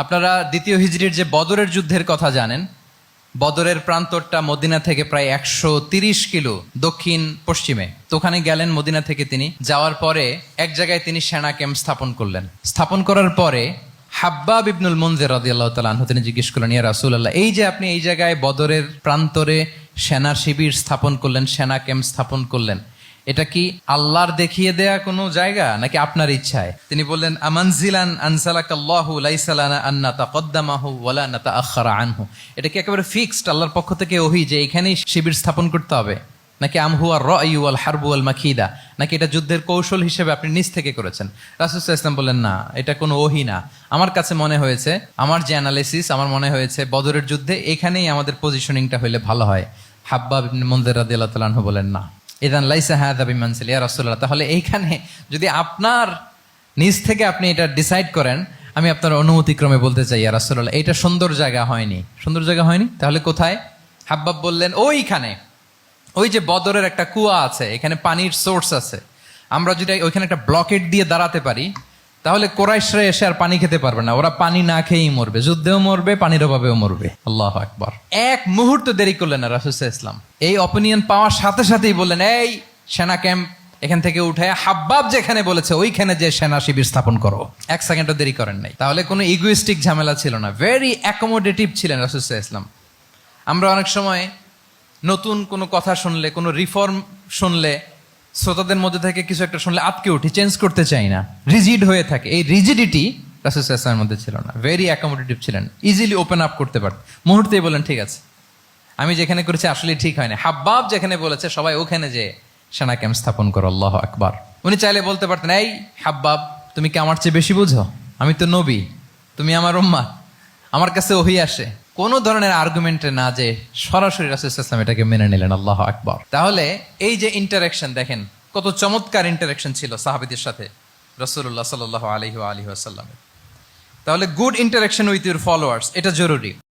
আপনারা দ্বিতীয় হিজরির যে বদরের যুদ্ধের কথা জানেন, বদরের প্রান্তরটা মদিনা থেকে প্রায় 130 কিলো দক্ষিণ পশ্চিমে। তো ওখানে গেলেন মদিনা থেকে তিনি। যাওয়ার পরে এক জায়গায় তিনি সেনা ক্যাম্প স্থাপন করলেন। স্থাপন করার পরে হাব্বাব ইবনুল মুনজির রাদিয়াল্লাহু তাআলা আনহু তিনি জিজ্ঞেস করলেন, ইয়া রাসূলুল্লাহ, এই যে আপনি এই জায়গায় বদরের প্রান্তরে সেনা শিবির স্থাপন করলেন, সেনা ক্যাম্প স্থাপন করলেন, এটা কি আল্লাহর দেখিয়ে দেয়া কোনো জায়গা নাকি আপনার ইচ্ছায়? তিনি বললেন, আমানজিলান আনসালাকাল্লাহু লাইসা লানা আন নাতাকদ্দামাহু ওয়ালা নাতাআখারা আনহু। এটা কি একেবারে ফিক্সড আল্লাহর পক্ষ থেকে ওহী যে এখানেই শিবির স্থাপন করতে হবে, নাকি আমহুয়া রায়ু ওয়াল হারবু ওয়াল মাকিদা, নাকি এটা যুদ্ধের কৌশল হিসেবে আপনি নিজ থেকে করেছেন? রাসূল সাল্লাল্লাহু আলাইহি ওয়াসাল্লাম বললেন, না, এটা কোনো ওহী না। আমার কাছে মনে হয়েছে, আমার যে অ্যানালিসিস, আমার মনে হয়েছে বদরের যুদ্ধে এখানেই আমাদের পজিশনিংটা হইলে ভালো হয়। হাব্বাব ইবনে মুনজির রাদিয়াল্লাহু তাআলা আনহু বলেন, না, ইদান লাইসা হাযা বিমানসিল ইয়া রাসূলুল্লাহ, তাহলে এইখানে যদি আপনার নিজ থেকে আপনি এটা ডিসাইড করেন, আমি আপনার অনুমতিক্রমে বলতে চাই ইয়া রাসূলুল্লাহ, এটা সুন্দর জায়গা হয়নি। সুন্দর জায়গা হয়নি? তাহলে কোথায়? হাব্বাব বললেন, ওইখানে, ওই যে বদরের একটা কুয়া আছে, এখানে পানির সোর্স আছে। আমরা যদি ওইখানে একটা ব্লকেট দিয়ে দাঁড়াতে পারি, তাহলে কোরাইশরা এসে আর পানি খেতে পারবে না। ওরা পানি না খেয়েই মরবে, যুদ্ধেও মরবে, পানির অভাবেও মরবে। আল্লাহু আকবার। এক মুহূর্ত দেরি করলেন না রাসূল সাল্লাল্লাহু আলাইহি ওয়াসাল্লাম। এই অপিনিয়ন পাওয়ার সাথে সাথেই বললেন, এই সেনা ক্যাম্প এখান থেকে উঠে হাব্বাব যেখানে বলেছে ওইখানে যে সেনা শিবির স্থাপন করো। এক সেকেন্ডও দেরি করেন নাই। তাহলে কোনো ইগোইস্টিক ঝামেলা ছিল না, ভেরি অ্যাকোমোডেটিভ ছিলেন রাসূল সাল্লাল্লাহু আলাইহি ওয়াসাল্লাম। আমরা অনেক সময় নতুন কোনো কথা শুনলে, কোনো রিফর্ম শুনলে, শ্রোতাদের মধ্যে থেকে কিছু একটা শুনলে আটকে উঠি, চেঞ্জ করতে চাই না, রিজিড হয়ে থাকে। এই রিজিডিটি রাসূল সাল্লাল্লাহু আলাইহি ওয়াসাল্লামের মধ্যে ছিল না। ভেরি অ্যাকোমোডেটিভ ছিলেন, ইজিলি ওপেন আপ করতে পারতেন। মুহূর্তেই বলেন, ঠিক আছে, আমি যেখানে করেছি আসলে ঠিক হয় না। হাব্বাব যেখানে বলেছে সবাই ওখানে যে সেনা ক্যাম্প স্থাপন করো। আল্লাহু আকবার। উনি চাইলে বলতে পারতেন, এই হাব্বাব, তুমি কি আমার চেয়ে বেশি বুঝো? আমি তো নবী, তুমি আমার উম্মাহ, আমার কাছে ওহী আসে। কোনো ধরনের আর্গুমেন্টে না যে সরাসরি রাসূল সাল্লাল্লাহু আলাইহি ওয়াসাল্লাম এটাকে মেনে নিলেন। আল্লাহু আকবার। তাহলে এই যে ইন্টারাকশন দেখেন, কত চমৎকার ইন্টারাকশন ছিল সাহাবীদের সাথে রাসূলুল্লাহ সাল্লাল্লাহু আলাইহি ওয়া আলিহি ওয়াসাল্লামের। তাহলে good interaction with your followers, এটা জরুরি।